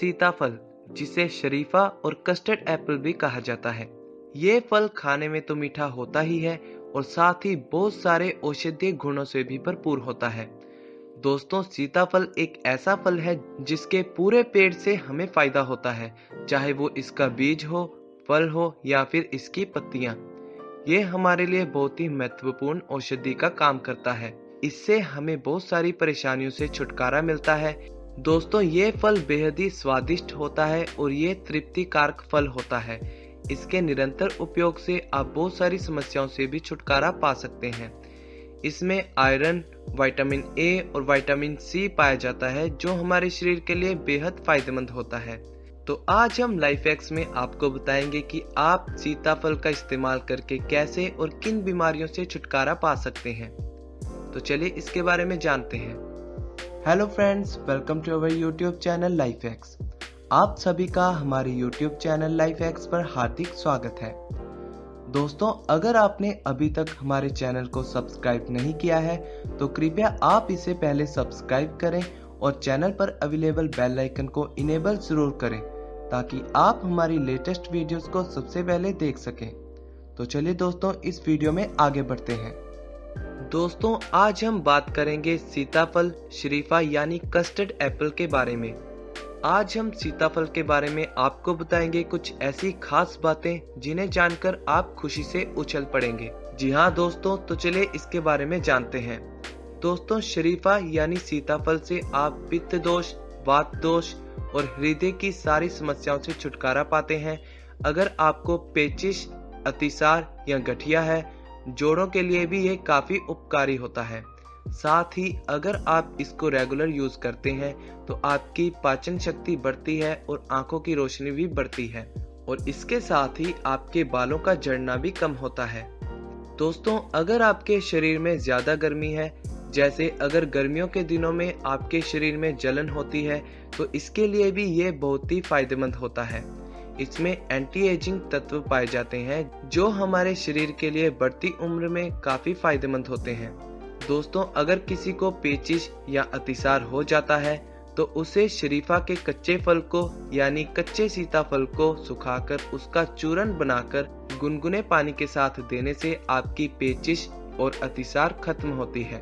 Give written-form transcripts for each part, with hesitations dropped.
सीताफल, जिसे शरीफा और कस्टर्ड एप्पल भी कहा जाता है। ये फल खाने में तो मीठा होता ही है और साथ ही बहुत सारे औषधीय गुणों से भी भरपूर होता है। दोस्तों, सीताफल एक ऐसा फल है जिसके पूरे पेड़ से हमें फायदा होता है, चाहे वो इसका बीज हो, फल हो या फिर इसकी पत्तियां। ये हमारे लिए बहुत ही महत्वपूर्ण औषधि का काम करता है। इससे हमें बहुत सारी परेशानियों से छुटकारा मिलता है। दोस्तों, ये फल बेहद ही स्वादिष्ट होता है और ये तृप्तिकारक फल होता है। इसके निरंतर उपयोग से आप बहुत सारी समस्याओं से भी छुटकारा पा सकते हैं। इसमें आयरन, विटामिन ए और विटामिन सी पाया जाता है, जो हमारे शरीर के लिए बेहद फायदेमंद होता है। तो आज हम लाइफ हैक्स में आपको बताएंगे कि आप सीताफल का इस्तेमाल करके कैसे और किन बीमारियों से छुटकारा पा सकते हैं। तो चलिए इसके बारे में जानते हैं। Hello friends, welcome to our YouTube channel life hacks. आप सभी का हमारे यूट्यूब चैनल लाइफ हैक्स पर हार्दिक स्वागत है। दोस्तों, अगर आपने अभी तक हमारे चैनल को सब्सक्राइब नहीं किया है तो कृपया आप इसे पहले सब्सक्राइब करें और चैनल पर अवेलेबल बेल आइकन को इनेबल जरूर करें, ताकि आप हमारी लेटेस्ट वीडियोस को सबसे पहले देख सकें। तो चलिए दोस्तों, इस वीडियो में आगे बढ़ते हैं। दोस्तों, आज हम बात करेंगे सीताफल, शरीफा यानी कस्टर्ड एप्पल के बारे में। आज हम सीताफल के बारे में आपको बताएंगे कुछ ऐसी खास बातें जिन्हें जानकर आप खुशी से उछल पड़ेंगे। जी हाँ दोस्तों, तो चलिए इसके बारे में जानते हैं। दोस्तों, शरीफा यानी सीताफल से आप पित्त दोष, वात दोष और हृदय की सारी समस्याओं से छुटकारा पाते हैं। अगर आपको पेचिश, अतिसार या गठिया है, जोड़ों के लिए भी ये काफी उपकारी होता है। साथ ही अगर आप इसको रेगुलर यूज करते हैं तो आपकी पाचन शक्ति बढ़ती है और आंखों की रोशनी भी बढ़ती है, और इसके साथ ही आपके बालों का झड़ना भी कम होता है। दोस्तों, अगर आपके शरीर में ज्यादा गर्मी है, जैसे अगर गर्मियों के दिनों में आपके शरीर में जलन होती है, तो इसके लिए भी ये बहुत ही फायदेमंद होता है। इसमें एंटी एजिंग तत्व पाए जाते हैं जो हमारे शरीर के लिए बढ़ती उम्र में काफी फायदेमंद होते हैं। दोस्तों, अगर किसी को पेचिश या अतिसार हो जाता है तो उसे शरीफा के कच्चे फल को यानी कच्चे सीताफल को सुखाकर उसका चूर्ण बनाकर गुनगुने पानी के साथ देने से आपकी पेचिश और अतिसार खत्म होती है।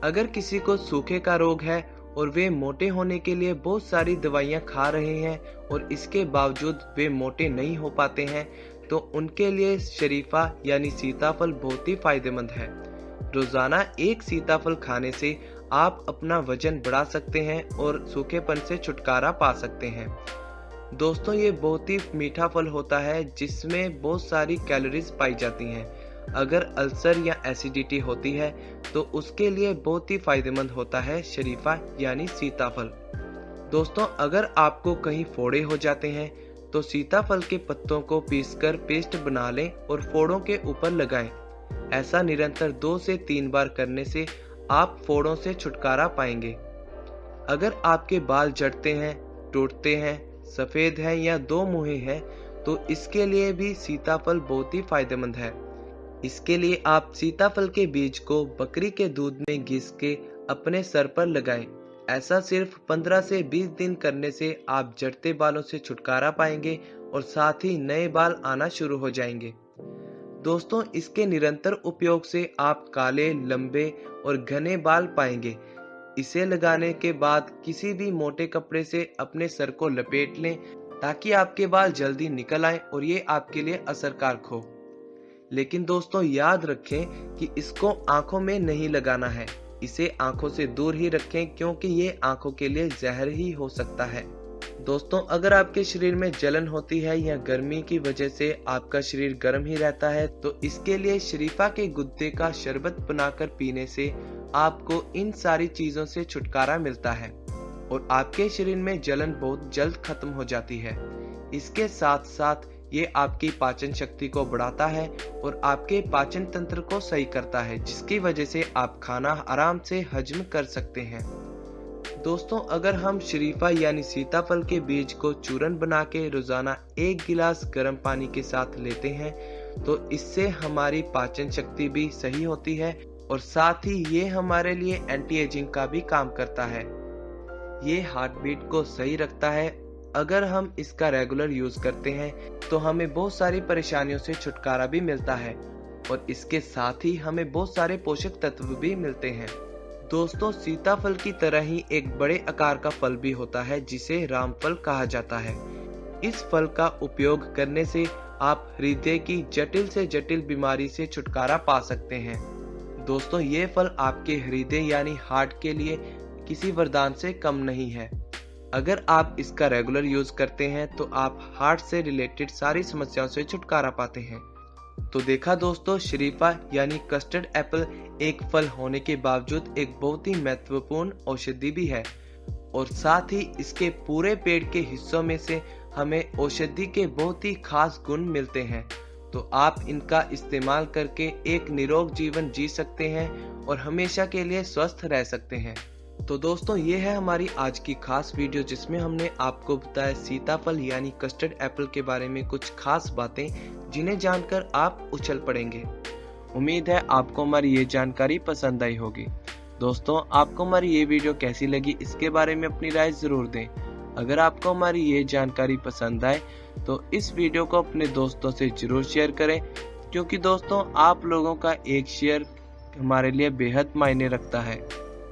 अगर किसी को सूखे का रोग है और वे मोटे होने के लिए बहुत सारी दवाइयां खा रहे हैं और इसके बावजूद वे मोटे नहीं हो पाते हैं, तो उनके लिए शरीफा यानी सीताफल बहुत ही फायदेमंद है। रोजाना एक सीताफल खाने से आप अपना वजन बढ़ा सकते हैं और सूखेपन से छुटकारा पा सकते हैं। दोस्तों, ये बहुत ही मीठा फल होता है जिसमें बहुत सारी कैलोरीज पाई जाती हैं। अगर अल्सर या एसिडिटी होती है तो उसके लिए बहुत ही फायदेमंद होता है शरीफा यानी सीताफल। दोस्तों, अगर आपको कहीं फोड़े हो जाते हैं तो सीताफल के पत्तों को पीसकर पेस्ट बना लें और फोड़ों के ऊपर लगाएं। ऐसा निरंतर 2 से 3 बार करने से आप फोड़ों से छुटकारा पाएंगे। अगर आपके बाल झड़ते हैं, टूटते हैं, सफेद हैं या 2 मुहे हैं, तो इसके लिए भी सीताफल बहुत ही फायदेमंद है। इसके लिए आप सीताफल के बीज को बकरी के दूध में घिस के अपने सर पर लगाएं। ऐसा सिर्फ 15 से 20 दिन करने से आप झड़ते बालों से छुटकारा पाएंगे और साथ ही नए बाल आना शुरू हो जाएंगे। दोस्तों, इसके निरंतर उपयोग से आप काले, लंबे और घने बाल पाएंगे। इसे लगाने के बाद किसी भी मोटे कपड़े से अपने सर को लपेट लें ताकि आपके बाल जल्दी निकल आए और ये आपके लिए असरकारक हो। लेकिन दोस्तों, याद रखें कि इसको आंखों में नहीं लगाना है। इसे आंखों से दूर ही रखें क्योंकि ये आंखों के लिए जहर ही हो सकता है। दोस्तों, अगर आपके शरीर में जलन होती है या गर्मी की वजह से आपका शरीर गर्म ही रहता है, तो इसके लिए शरीफा के गुद्दे का शरबत बनाकर पीने से आपको इन सारी चीजों से छुटकारा मिलता है और आपके शरीर में जलन बहुत जल्द खत्म हो जाती है। इसके साथ साथ ये आपकी पाचन शक्ति को बढ़ाता है और आपके पाचन तंत्र को सही करता है, जिसकी वजह से आप खाना आराम से हजम कर सकते हैं। दोस्तों, अगर हम शरीफा यानी सीताफल के बीज को चूर्ण बना के रोजाना 1 गिलास गर्म पानी के साथ लेते हैं तो इससे हमारी पाचन शक्ति भी सही होती है और साथ ही ये हमारे लिए एंटी एजिंग का भी काम करता है। ये हार्ट बीट को सही रखता है अगर हम इसका रेगुलर यूज करते हैं तो हमें बहुत सारी परेशानियों से छुटकारा भी मिलता है और इसके साथ ही हमें बहुत सारे पोषक तत्व भी मिलते हैं। दोस्तों, सीताफल की तरह ही एक बड़े आकार का फल भी होता है जिसे रामफल कहा जाता है। इस फल का उपयोग करने से आप हृदय की जटिल से जटिल बीमारी से छुटकारा पा सकते हैं। दोस्तों, ये फल आपके हृदय यानी हार्ट के लिए किसी वरदान से कम नहीं है। अगर आप इसका रेगुलर यूज करते हैं तो आप हार्ट से रिलेटेड सारी समस्याओं से छुटकारा पाते हैं। तो देखा दोस्तों, शरीफा यानी कस्टर्ड एप्पल एक फल होने के बावजूद एक बहुत ही महत्वपूर्ण औषधि भी है और साथ ही इसके पूरे पेड़ के हिस्सों में से हमें औषधि के बहुत ही खास गुण मिलते हैं। तो आप इनका इस्तेमाल करके एक निरोग जीवन जी सकते हैं और हमेशा के लिए स्वस्थ रह सकते हैं। तो दोस्तों, ये है हमारी आज की खास वीडियो जिसमें हमने आपको बताया सीताफल यानी कस्टर्ड एप्पल के बारे में कुछ खास बातें जिन्हें जानकर आप उछल पड़ेंगे। उम्मीद है आपको हमारी ये जानकारी पसंद आई होगी। दोस्तों, आपको हमारी ये वीडियो कैसी लगी इसके बारे में अपनी राय जरूर दें। अगर आपको हमारी ये जानकारी पसंद आए तो इस वीडियो को अपने दोस्तों से जरूर शेयर करें, क्योंकि दोस्तों आप लोगों का एक शेयर हमारे लिए बेहद मायने रखता है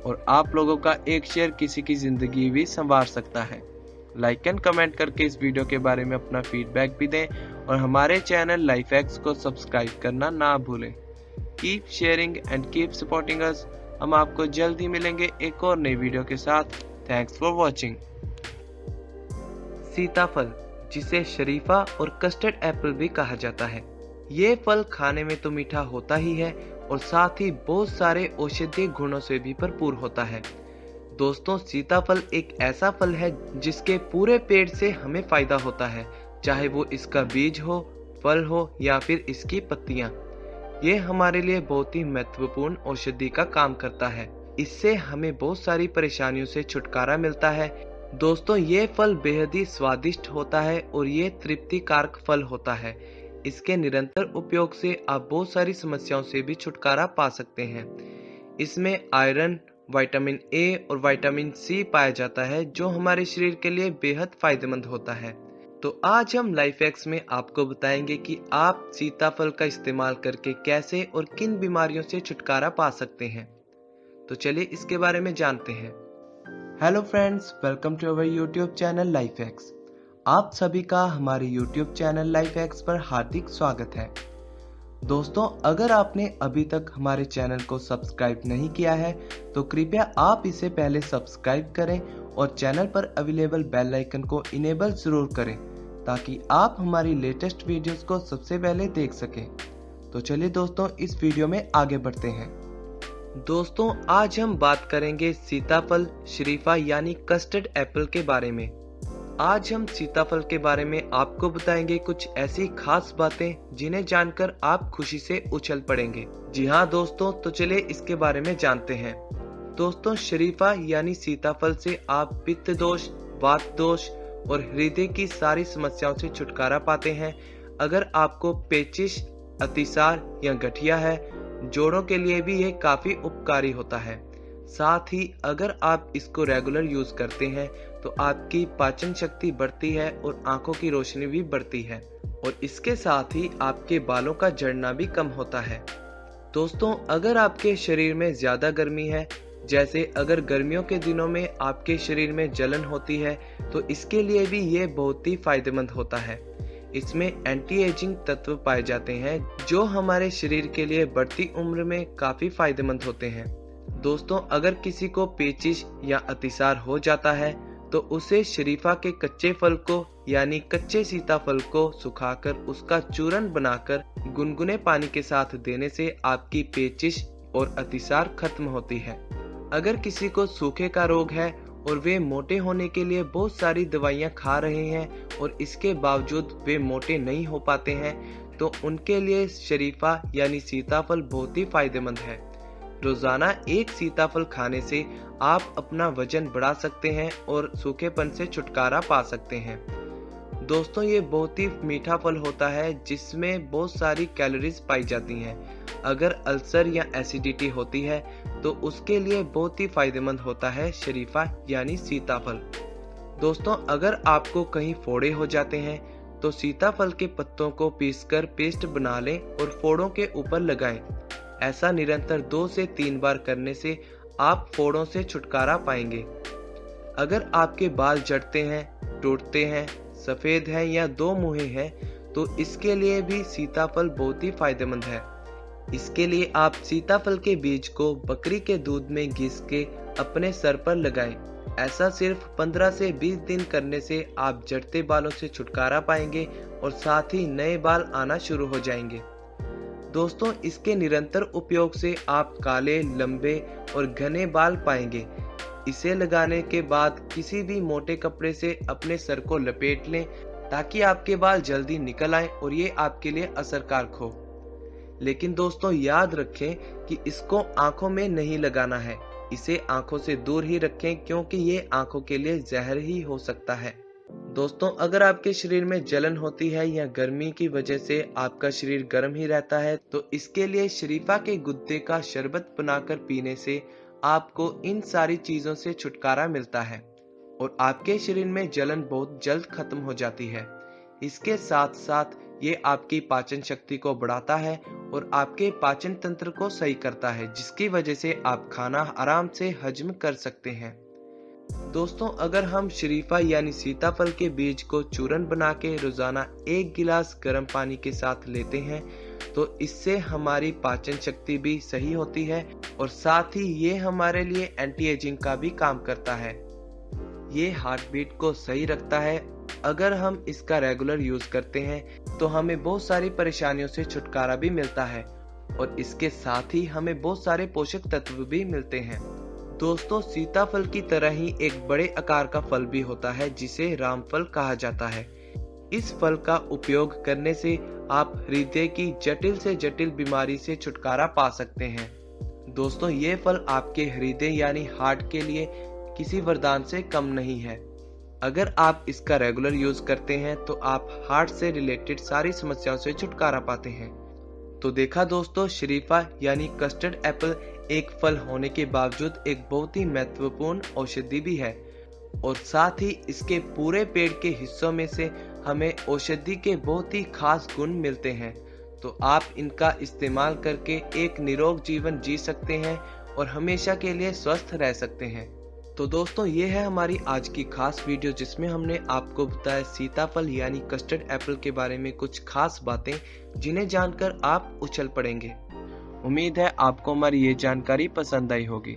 और आप लोगों का एक शेयर किसी की जिंदगी भी संवार सकता है। लाइक एंड कमेंट करके इस वीडियो के बारे में अपना फीडबैक भी दें और हमारे चैनल लाइफ हैक्स को सब्सक्राइब करना ना भूलें। Keep sharing and keep supporting us. हम आपको जल्द ही मिलेंगे एक और नई वीडियो के साथ। Thanks for watching. सीताफल, जिसे शरीफा और कस्टर्ड एप्पल भी कहा जाता है, ये फल खाने में तो मीठा होता ही है और साथ ही बहुत सारे औषधीय गुणों से भी भरपूर होता है। दोस्तों, सीताफल एक ऐसा फल है जिसके पूरे पेड़ से हमें फायदा होता है, चाहे वो इसका बीज हो, फल हो या फिर इसकी पत्तियां। ये हमारे लिए बहुत ही महत्वपूर्ण औषधि का काम करता है। इससे हमें बहुत सारी परेशानियों से छुटकारा मिलता है। दोस्तों, ये फल बेहद ही स्वादिष्ट होता है और ये तृप्तिकारक फल होता है। इसके निरंतर उपयोग से आप बहुत सारी समस्याओं से भी छुटकारा पा सकते हैं। इसमें आयरन, विटामिन ए और विटामिन सी पाया जाता है जो हमारे शरीर के लिए बेहद फायदेमंद होता है। तो आज हम लाइफ हैक्स में आपको बताएंगे कि आप सीताफल का इस्तेमाल करके कैसे और किन बीमारियों से छुटकारा पा सकते हैं। तो चलिए इसके बारे में जानते हैं। Hello friends, welcome to our YouTube channel life hacks. आप सभी का हमारे YouTube चैनल लाइफ हैक्स पर हार्दिक स्वागत है। दोस्तों, अगर आपने अभी तक हमारे चैनल को सब्सक्राइब नहीं किया है तो कृपया आप इसे पहले सब्सक्राइब करें और चैनल पर अवेलेबल बेल आइकन को इनेबल जरूर करें ताकि आप हमारी लेटेस्ट वीडियोस को सबसे पहले देख सकें। तो चलिए दोस्तों, इस वीडियो में आगे बढ़ते हैं। दोस्तों, आज हम बात करेंगे सीताफल, शरीफा यानी कस्टर्ड एप्पल के बारे में। आज हम सीताफल के बारे में आपको बताएंगे कुछ ऐसी खास बातें जिन्हें जानकर आप खुशी से उछल पड़ेंगे। जी हाँ दोस्तों, तो चलिए इसके बारे में जानते हैं। दोस्तों, शरीफा यानी सीताफल से आप पित्त दोष, वात दोष और हृदय की सारी समस्याओं से छुटकारा पाते हैं। अगर आपको पेचिश, अतिसार या गठिया है, जोड़ों के लिए भी ये काफी उपकारी होता है। साथ ही अगर आप इसको रेगुलर यूज करते हैं तो आपकी पाचन शक्ति बढ़ती है और आंखों की रोशनी भी बढ़ती है और इसके साथ ही आपके बालों का झड़ना भी कम होता है। दोस्तों, अगर आपके शरीर में ज्यादा गर्मी है, जैसे अगर गर्मियों के दिनों में आपके शरीर में जलन होती है, तो इसके लिए भी ये बहुत ही फायदेमंद होता है। इसमें एंटी एजिंग तत्व पाए जाते हैं जो हमारे शरीर के लिए बढ़ती उम्र में काफी फायदेमंद होते हैं। दोस्तों, अगर किसी को पेचिश या अतिसार हो जाता है तो उसे शरीफा के कच्चे फल को यानी कच्चे सीताफल को सुखाकर उसका चूर्ण बनाकर गुनगुने पानी के साथ देने से आपकी पेचिश और अतिसार खत्म होती है। अगर किसी को सूखे का रोग है और वे मोटे होने के लिए बहुत सारी दवाइयां खा रहे हैं और इसके बावजूद वे मोटे नहीं हो पाते हैं, तो उनके लिए शरीफा यानी सीताफल बहुत ही फायदेमंद है। रोजाना एक सीताफल खाने से आप अपना वजन बढ़ा सकते हैं और सूखेपन से छुटकारा पा सकते हैं। दोस्तों, ये बहुत ही मीठा फल होता है जिसमें बहुत सारी कैलोरीज पाई जाती हैं। अगर अल्सर या एसिडिटी होती है तो उसके लिए बहुत ही फायदेमंद होता है शरीफा यानी सीताफल। दोस्तों, अगर आपको कहीं फोड़े हो जाते हैं तो सीताफल के पत्तों को पीसकर पेस्ट बना लें और फोड़ों के ऊपर लगाएं। ऐसा निरंतर 2 से 3 बार करने से आप फोड़ों से छुटकारा पाएंगे। अगर आपके बाल झड़ते हैं, टूटते हैं, सफेद हैं या दो मुंहे हैं तो इसके लिए भी सीताफल बहुत ही फायदेमंद है। इसके लिए आप सीताफल के बीज को बकरी के दूध में घिस के अपने सर पर लगाएं। ऐसा सिर्फ 15 से 20 दिन करने से आप झड़ते बालों से छुटकारा पाएंगे और साथ ही नए बाल आना शुरू हो जाएंगे। दोस्तों, इसके निरंतर उपयोग से आप काले, लंबे और घने बाल पाएंगे। इसे लगाने के बाद किसी भी मोटे कपड़े से अपने सर को लपेट लें ताकि आपके बाल जल्दी निकल आएं और ये आपके लिए असरकारक हो। लेकिन दोस्तों, याद रखें कि इसको आंखों में नहीं लगाना है। इसे आंखों से दूर ही रखें क्योंकि ये आंखों के लिए जहर ही हो सकता है। दोस्तों, अगर आपके शरीर में जलन होती है या गर्मी की वजह से आपका शरीर गर्म ही रहता है तो इसके लिए शरीफा के गुद्दे का शरबत बनाकर पीने से आपको इन सारी चीजों से छुटकारा मिलता है और आपके शरीर में जलन बहुत जल्द खत्म हो जाती है। इसके साथ साथ ये आपकी पाचन शक्ति को बढ़ाता है और आपके पाचन तंत्र को सही करता है, जिसकी वजह से आप खाना आराम से हजम कर सकते हैं। दोस्तों, अगर हम शरीफा यानी सीताफल के बीज को चूर्ण बना के रोजाना 1 गिलास गर्म पानी के साथ लेते हैं तो इससे हमारी पाचन शक्ति भी सही होती है और साथ ही ये हमारे लिए एंटी एजिंग का भी काम करता है। ये हार्ट बीट को सही रखता है। अगर हम इसका रेगुलर यूज करते हैं तो हमें बहुत सारी परेशानियों से छुटकारा भी मिलता है और इसके साथ ही हमें बहुत सारे पोषक तत्व भी मिलते हैं। दोस्तों, सीताफल की तरह ही एक बड़े आकार का फल भी होता है जिसे रामफल कहा जाता है। इस फल का उपयोग करने से आप हृदय की जटिल से जटिल बीमारी से छुटकारा पा सकते हैं। दोस्तों, ये फल आपके हृदय यानी हार्ट के लिए किसी वरदान से कम नहीं है। अगर आप इसका रेगुलर यूज करते हैं तो आप हार्ट से रिलेटेड सारी समस्याओं से छुटकारा पाते हैं। तो देखा दोस्तों, शरीफा यानी कस्टर्ड एप्पल एक फल होने के बावजूद एक बहुत ही महत्वपूर्ण औषधि भी है और साथ ही इसके पूरे पेड़ के हिस्सों में से हमें औषधि के बहुत ही खास गुण मिलते हैं। तो आप इनका इस्तेमाल करके एक निरोग जीवन जी सकते हैं और हमेशा के लिए स्वस्थ रह सकते हैं। तो दोस्तों, ये है हमारी आज की खास वीडियो जिसमें हमने आपको बताया सीताफल यानी कस्टर्ड एप्पल के बारे में कुछ खास बातें जिन्हें जानकर आप उछल पड़ेंगे। उम्मीद है आपको हमारी ये जानकारी पसंद आई होगी।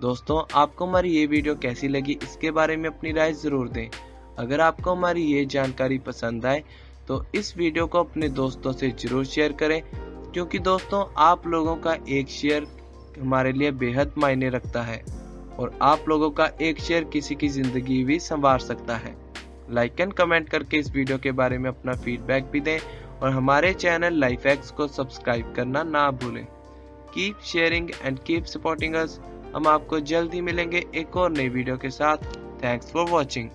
दोस्तों, आपको हमारी ये वीडियो कैसी लगी इसके बारे में अपनी राय जरूर दें। अगर आपको हमारी ये जानकारी पसंद आए तो इस वीडियो को अपने दोस्तों से जरूर शेयर करें क्योंकि दोस्तों, आप लोगों का एक शेयर हमारे लिए बेहद मायने रखता है और आप लोगों का एक शेयर किसी की जिंदगी भी संवार सकता है। लाइक एंड कमेंट करके इस वीडियो के बारे में अपना फीडबैक भी दें और हमारे चैनल लाइफ हैक्स को सब्सक्राइब करना ना भूलें। Keep sharing and keep supporting us. हम आपको जल्दी मिलेंगे एक और नई वीडियो के साथ। Thanks for watching.